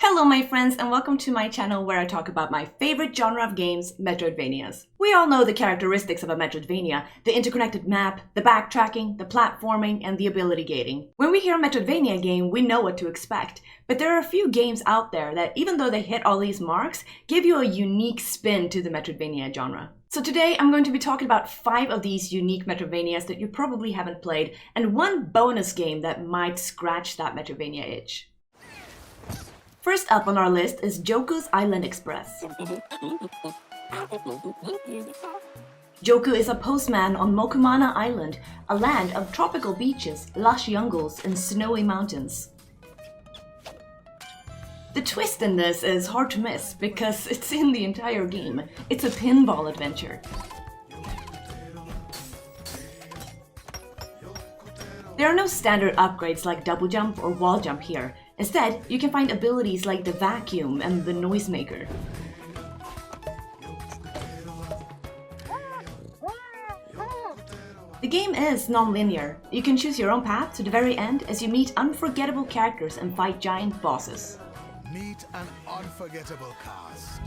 Hello my friends and welcome to my channel where I talk about my favorite genre of games, Metroidvanias. We all know the characteristics of a Metroidvania, the interconnected map, the backtracking, the platforming, and the ability gating. When we hear a Metroidvania game, we know what to expect, but there are a few games out there that, even though they hit all these marks, give you a unique spin to the Metroidvania genre. So today I'm going to be talking about 5 of these unique Metroidvanias that you probably haven't played, and one bonus game that might scratch that Metroidvania itch. First up on our list is Joku's Island Express. Joku is a postman on Mokumana Island, a land of tropical beaches, lush jungles, and snowy mountains. The twist in this is hard to miss because it's in the entire game. It's a pinball adventure. There are no standard upgrades like double jump or wall jump here. Instead, you can find abilities like the vacuum and the noisemaker. The game is non-linear. You can choose your own path to the very end as you meet unforgettable characters and fight giant bosses. Meet an unforgettable cast.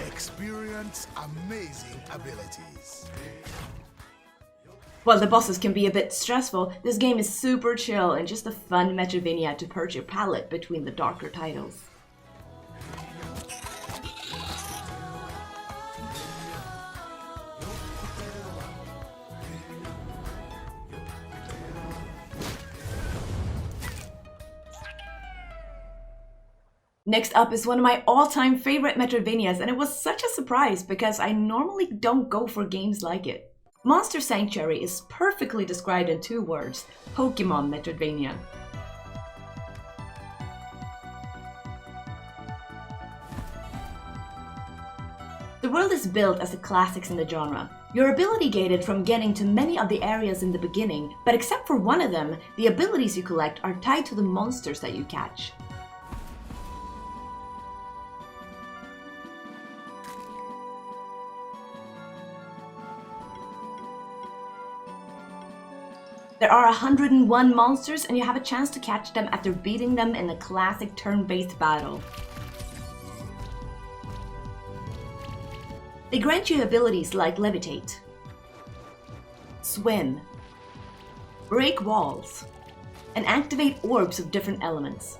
Experience amazing abilities. While the bosses can be a bit stressful, this game is super chill and just a fun Metroidvania to purge your palate between the darker titles. Next up is one of my all-time favorite Metroidvanias, and it was such a surprise because I normally don't go for games like it. Monster Sanctuary is perfectly described in 2 words, Pokemon Metroidvania. The world is built as the classics in the genre. You're ability gated from getting to many of the areas in the beginning, but except for one of them, the abilities you collect are tied to the monsters that you catch. There are 101 monsters and you have a chance to catch them after beating them in a classic turn-based battle. They grant you abilities like levitate, swim, break walls, and activate orbs of different elements.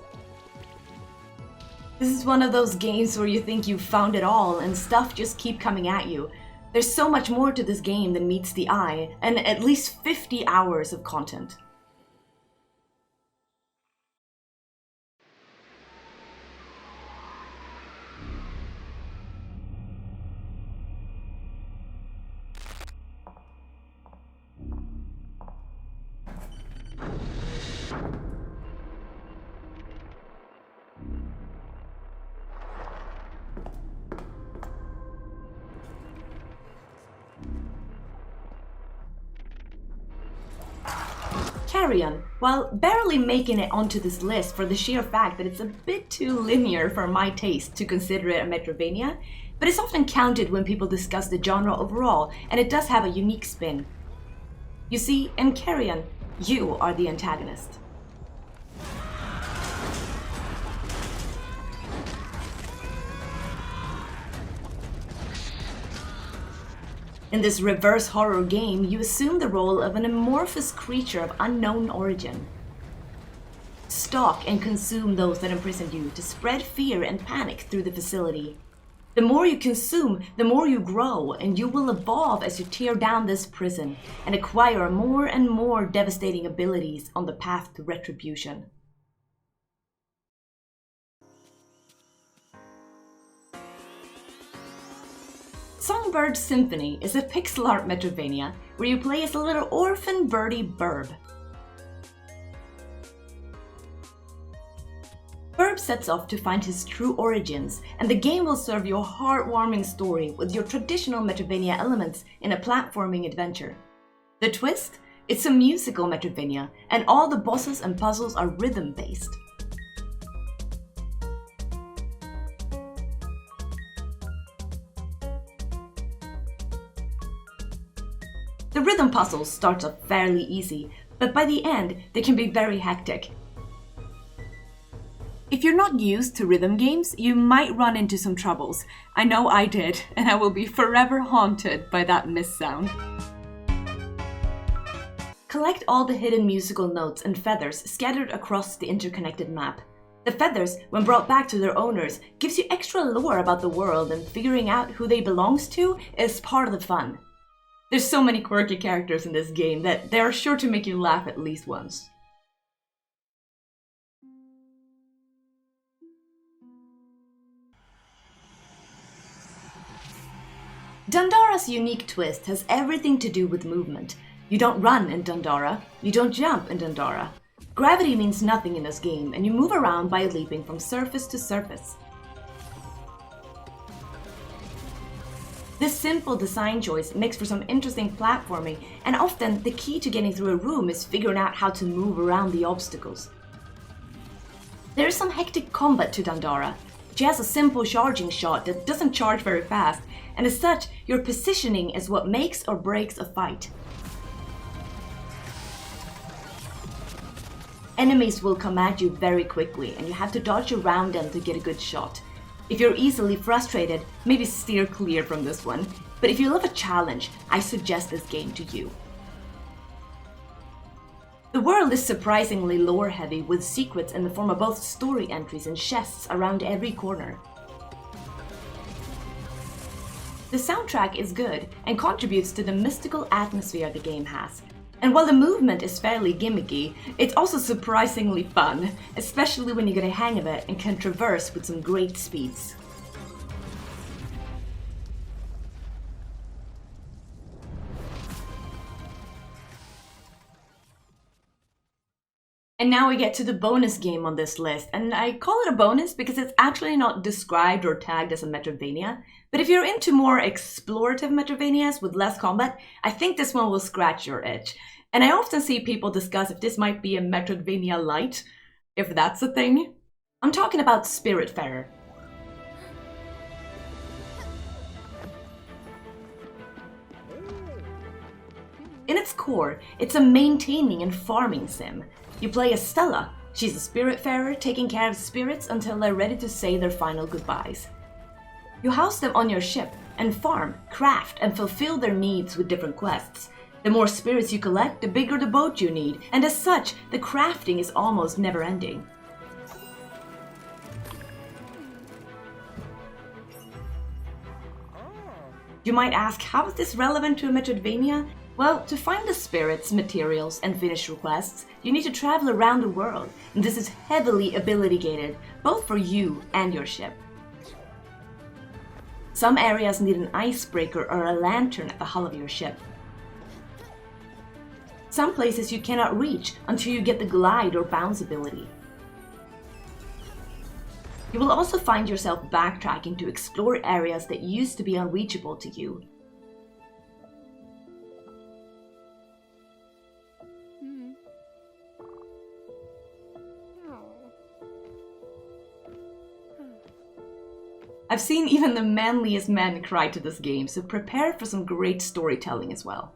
This is one of those games where you think you've found it all and stuff just keep coming at you. There's so much more to this game than meets the eye, and at least 50 hours of content. Carrion, while barely making it onto this list for the sheer fact that it's a bit too linear for my taste to consider it a Metroidvania, but it's often counted when people discuss the genre overall, and it does have a unique spin. You see, in Carrion, you are the antagonist. In this reverse horror game, you assume the role of an amorphous creature of unknown origin. Stalk and consume those that imprisoned you to spread fear and panic through the facility. The more you consume, the more you grow, and you will evolve as you tear down this prison and acquire more and more devastating abilities on the path to retribution. Songbird Symphony is a pixel art Metroidvania where you play as a little orphan birdie Burb. Burb sets off to find his true origins, and the game will serve you a heartwarming story with your traditional Metroidvania elements in a platforming adventure. The twist? It's a musical Metroidvania, and all the bosses and puzzles are rhythm-based. The rhythm puzzle starts off fairly easy, but by the end, they can be very hectic. If you're not used to rhythm games, you might run into some troubles. I know I did, and I will be forever haunted by that miss sound. Collect all the hidden musical notes and feathers scattered across the interconnected map. The feathers, when brought back to their owners, gives you extra lore about the world, and figuring out who they belongs to is part of the fun. There's so many quirky characters in this game that they are sure to make you laugh at least once. Dandara's unique twist has everything to do with movement. You don't run in Dandara, you don't jump in Dandara. Gravity means nothing in this game, and you move around by leaping from surface to surface. This simple design choice makes for some interesting platforming, and often the key to getting through a room is figuring out how to move around the obstacles. There is some hectic combat to Dandara. She has a simple charging shot that doesn't charge very fast, and as such, your positioning is what makes or breaks a fight. Enemies will come at you very quickly, and you have to dodge around them to get a good shot. If you're easily frustrated, maybe steer clear from this one, but if you love a challenge, I suggest this game to you. The world is surprisingly lore-heavy, with secrets in the form of both story entries and chests around every corner. The soundtrack is good and contributes to the mystical atmosphere the game has. And while the movement is fairly gimmicky, it's also surprisingly fun, especially when you get a hang of it and can traverse with some great speeds. And now we get to the bonus game on this list, and I call it a bonus because it's actually not described or tagged as a Metroidvania, but if you're into more explorative Metroidvanias with less combat, I think this one will scratch your itch. And I often see people discuss if this might be a Metroidvania light, if that's a thing. I'm talking about Spiritfarer. In its core, it's a maintaining and farming sim. You play as Stella. She's a Spiritfarer taking care of spirits until they're ready to say their final goodbyes. You house them on your ship and farm, craft, and fulfill their needs with different quests. The more spirits you collect, the bigger the boat you need, and as such, the crafting is almost never-ending. You might ask, how is this relevant to a Metroidvania? Well, to find the spirits, materials, and finish requests, you need to travel around the world, and this is heavily ability-gated, both for you and your ship. Some areas need an icebreaker or a lantern at the hull of your ship. Some places you cannot reach until you get the glide or bounce ability. You will also find yourself backtracking to explore areas that used to be unreachable to you. I've seen even the manliest men cry to this game, so prepare for some great storytelling as well.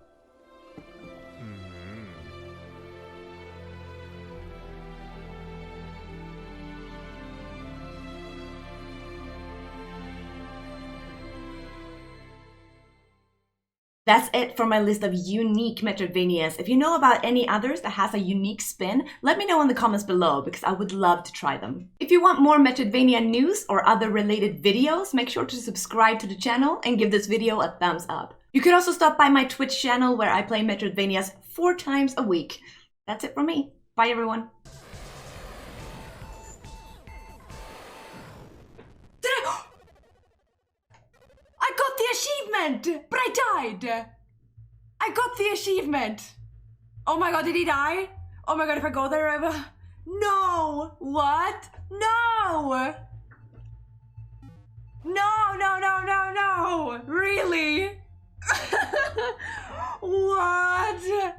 That's it for my list of unique Metroidvanias. If you know about any others that has a unique spin, let me know in the comments below because I would love to try them. If you want more Metroidvania news or other related videos, make sure to subscribe to the channel and give this video a thumbs up. You can also stop by my Twitch channel where I play Metroidvanias 4 times a week. That's it from me. Bye everyone. I got the achievement! But I died! I got the achievement! Oh my god, did he die? Oh my god, if I go there, I will... No! What? No! No! Really? What?